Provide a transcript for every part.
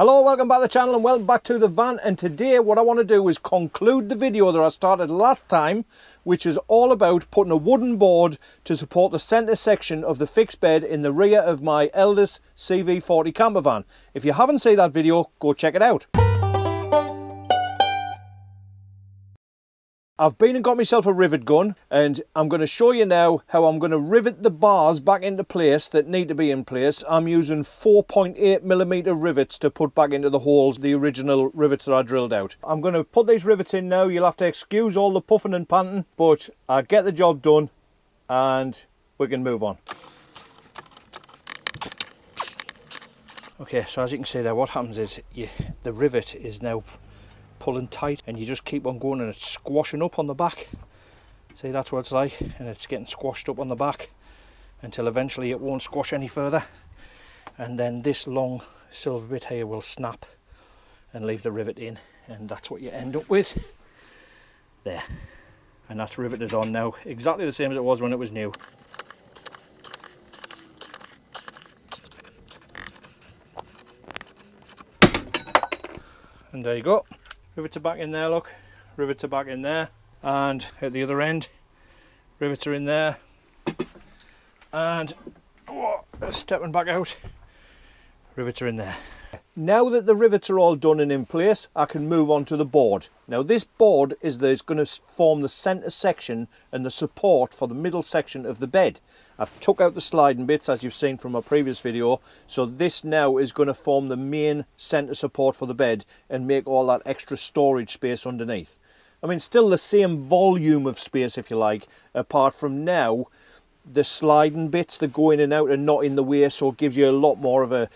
Hello, welcome back to the channel and welcome back to the van. And today what I want to do is conclude the video that I started last time, which is all about putting a wooden board to support the centre section of the fixed bed in the rear of my Elddis CV40 camper van. If you haven't seen that video, go check it out. I've been and got myself a rivet gun, and I'm going to show you now how I'm going to rivet the bars back into place that need to be in place. I'm using 4.8mm rivets to put back into the holes, the original rivets that I drilled out. I'm going to put these rivets in now. You'll have to excuse all the puffing and panting, but I'll get the job done and we can move on. Okay, so as you can see there, what happens is the rivet is now pulling tight and you just keep on going and it's squashing up on the back. See, that's what it's like, and it's getting squashed up on the back until eventually it won't squash any further, and then this long silver bit here will snap and leave the rivet in, and that's what you end up with there. And that's riveted on now, exactly the same as it was when it was new. And there you go. Rivets are back in there, look. Rivets are back in there. And at the other end, rivets are in there. And stepping back out, rivets are in there. Now that the rivets are all done and in place, I can move on to the board. Now this board is going to form the centre section and the support for the middle section of the bed. I've took out the sliding bits, as you've seen from my previous video, so this now is going to form the main centre support for the bed and make all that extra storage space underneath. I mean, still the same volume of space, if you like, apart from now the sliding bits that go in and out are not in the way, so it gives you a lot more of a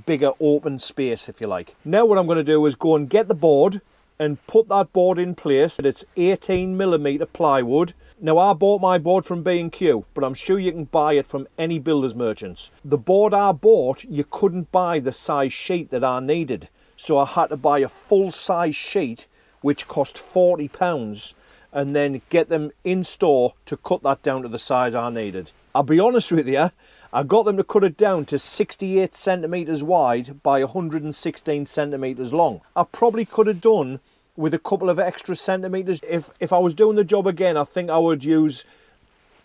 bigger open space, if you like. Now what I'm going to do is go and get the board and put that board in place. It's 18mm plywood. Now I bought my board from B&Q, but I'm sure you can buy it from any builders merchants. The board I bought, you couldn't buy the size sheet that I needed, so I had to buy a full size sheet which cost £40, and then get them in store to cut that down to the size I needed. I'll be honest with you, I got them to cut it down to 68 centimetres wide by 116 centimetres long. I probably could have done with a couple of extra centimetres. If I was doing the job again, I think I would use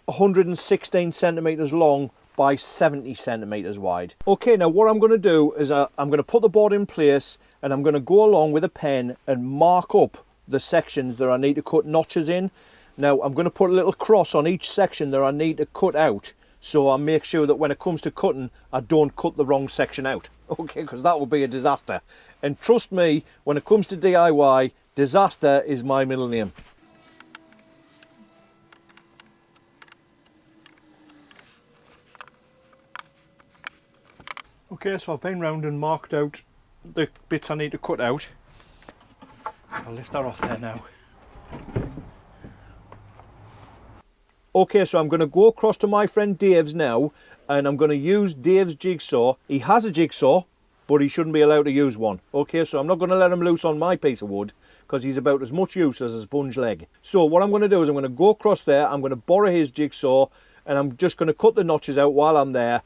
116 centimetres long by 70 centimetres wide. Okay, now what I'm going to do is I'm going to put the board in place, and I'm going to go along with a pen and mark up the sections that I need to cut notches in. Now I'm going to put a little cross on each section that I need to cut out, so I make sure that when it comes to cutting, I don't cut the wrong section out. Okay, because that would be a disaster. And trust me, when it comes to DIY, disaster is my middle name. Okay, so I've been round and marked out the bits I need to cut out. I'll lift that off there now. Okay, so I'm going to go across to my friend Dave's now, and I'm going to use Dave's jigsaw. He has a jigsaw, but he shouldn't be allowed to use one. Okay, so I'm not going to let him loose on my piece of wood, because he's about as much use as a sponge leg. So what I'm going to do is I'm going to go across there, I'm going to borrow his jigsaw, and I'm just going to cut the notches out while I'm there.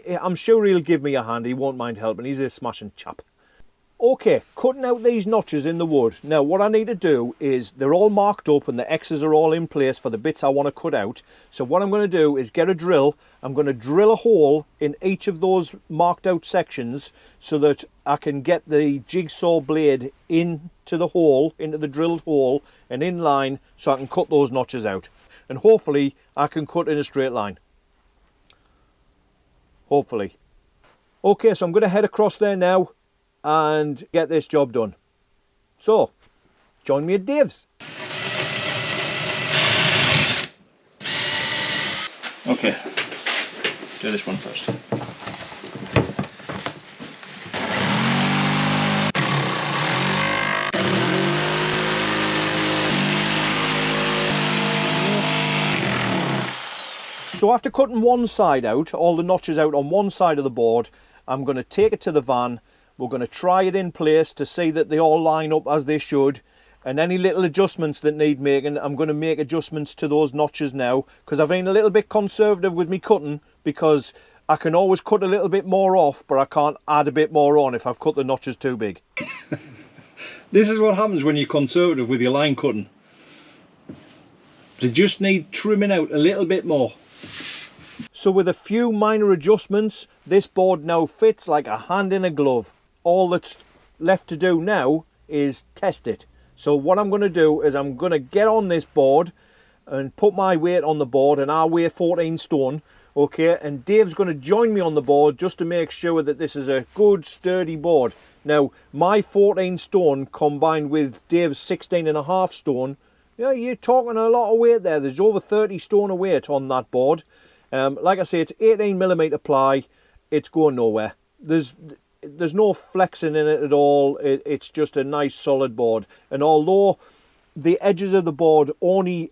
I'm sure he'll give me a hand, he won't mind helping, he's a smashing chap. Okay, cutting out these notches in the wood. Now what I need to do is, they're all marked up and the X's are all in place for the bits I want to cut out. So what I'm going to do is get a drill. I'm going to drill a hole in each of those marked out sections so that I can get the jigsaw blade into the hole, into the drilled hole, and in line, so I can cut those notches out. And hopefully I can cut in a straight line. Hopefully. Okay, so I'm going to head across there now and get this job done. So, join me at Dave's. Okay, do this one first. So after cutting one side out, all the notches out on one side of the board, I'm going to take it to the van. We're going to try it in place to see that they all line up as they should, and any little adjustments that need making, I'm going to make adjustments to those notches now, because I've been a little bit conservative with me cutting, because I can always cut a little bit more off, but I can't add a bit more on if I've cut the notches too big. This is what happens when you're conservative with your line cutting. They just need trimming out a little bit more. So with a few minor adjustments, this board now fits like a hand in a glove. All that's left to do now is test it. So what I'm going to do is I'm going to get on this board and put my weight on the board, and I weigh 14 stone, okay, and Dave's going to join me on the board just to make sure that this is a good sturdy board. Now my 14 stone combined with Dave's 16.5 stone, yeah, you're talking a lot of weight there. There's over 30 stone of weight on that board. Like I say, it's 18mm ply. It's going nowhere. There's no flexing in it at all. It's just a nice solid board. And although the edges of the board only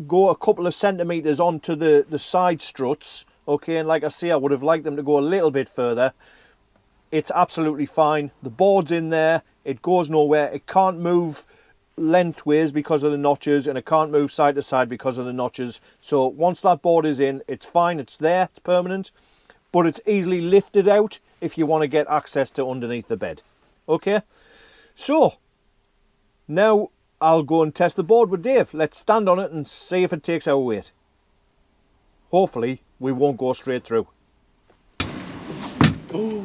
go a couple of centimeters onto the side struts, okay, and like I say, I would have liked them to go a little bit further, it's absolutely fine. The board's in there. It goes nowhere. It can't move lengthways because of the notches, and it can't move side to side because of the notches. So once that board is in, it's fine, it's there, it's permanent, but it's easily lifted out if you want to get access to underneath the bed. Okay, so now I'll go and test the board with Dave. Let's stand on it and see if it takes our weight. Hopefully we won't go straight through. Oh,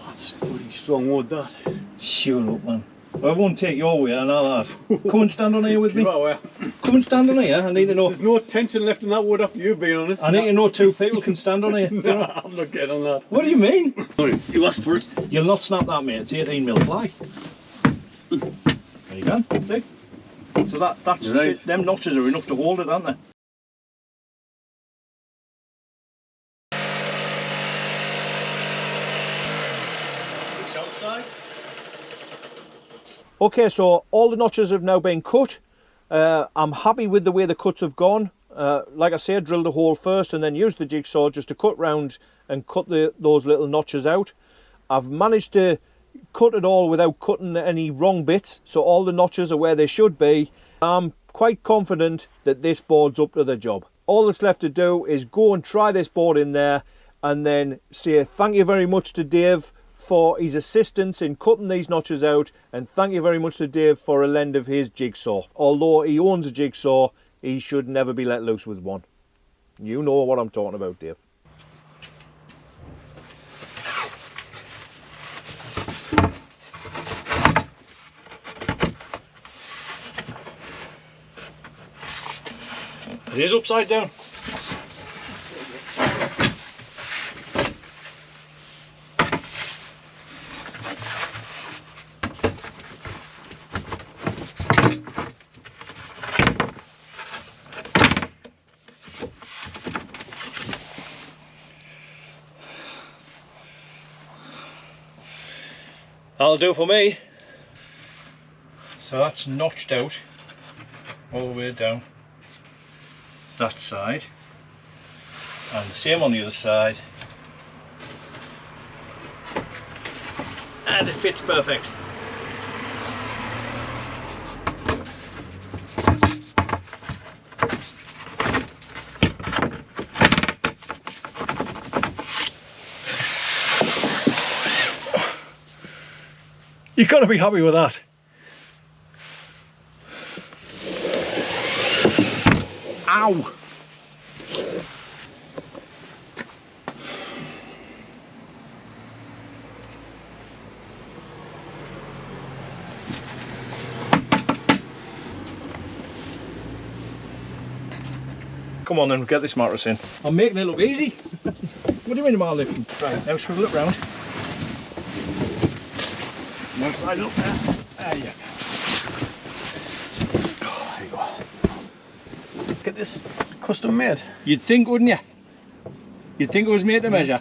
that's pretty strong wood, that. Shut up, man. I won't take your weight, I know that. Come and stand on here with me. Come and stand on here. I need to know. There's no tension left in that wood after you being honest. I need to know two people can stand on here. No, I'm not getting on that. What do you mean? Sorry, you asked for it. You'll not snap that, mate. It's 18mm ply. There you go. See? So that's right. Them notches are enough to hold it, aren't they? Okay, so all the notches have now been cut. I'm happy with the way the cuts have gone. Like I said, drilled a hole first and then used the jigsaw just to cut round and cut those little notches out. I've managed to cut it all without cutting any wrong bits, so all the notches are where they should be. I'm quite confident that this board's up to the job. All that's left to do is go and try this board in there and then say thank you very much to Dave for his assistance in cutting these notches out, and thank you very much to Dave for a lend of his jigsaw. Although he owns a jigsaw, he should never be let loose with one. You know what I'm talking about, Dave. It is upside down. That'll do for me. So that's notched out all the way down that side, and the same on the other side, and it fits perfect. You've got to be happy with that. Ow! Come on then, get this mattress in. I'm making it look easy. What do you mean am I lifting? Right, now swivel it round. One side up there. There you go. Oh, there you go. Get this custom made. You'd think, wouldn't you? You'd think it was made to measure.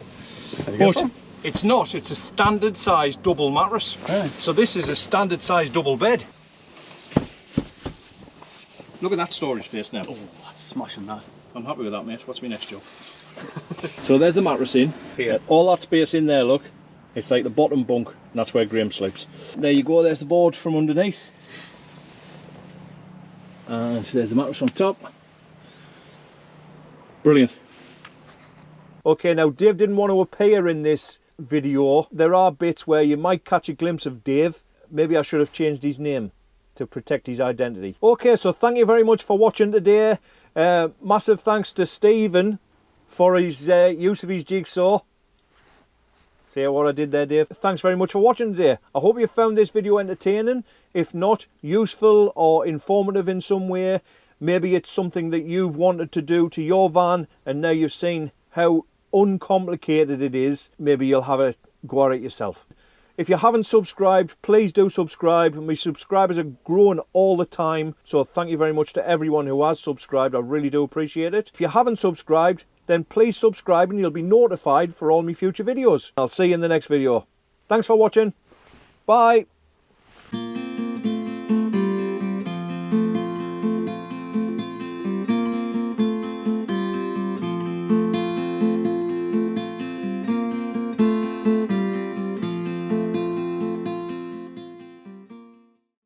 But it's not. It's a standard size double mattress. Right. So this is a standard size double bed. Look at that storage space now. Oh, that's smashing that. I'm happy with that, mate. What's my next job? So there's the mattress in. Here. All that space in there, look. It's like the bottom bunk, and that's where Graham sleeps. There you go, there's the board from underneath. And there's the mattress on top. Brilliant. Okay, now Dave didn't want to appear in this video. There are bits where you might catch a glimpse of Dave. Maybe I should have changed his name to protect his identity. Okay, so thank you very much for watching today. Massive thanks to Stephen for his use of his jigsaw. See what I did there, Dave? Thanks very much for watching today. I hope you found this video entertaining. If not, useful or informative in some way. Maybe it's something that you've wanted to do to your van and now you've seen how uncomplicated it is. Maybe you'll have a go at it yourself. If you haven't subscribed, please do subscribe. My subscribers are growing all the time, so thank you very much to everyone who has subscribed. I really do appreciate it. If you haven't subscribed, then please subscribe and you'll be notified for all my future videos. I'll see you in the next video. Thanks for watching. Bye.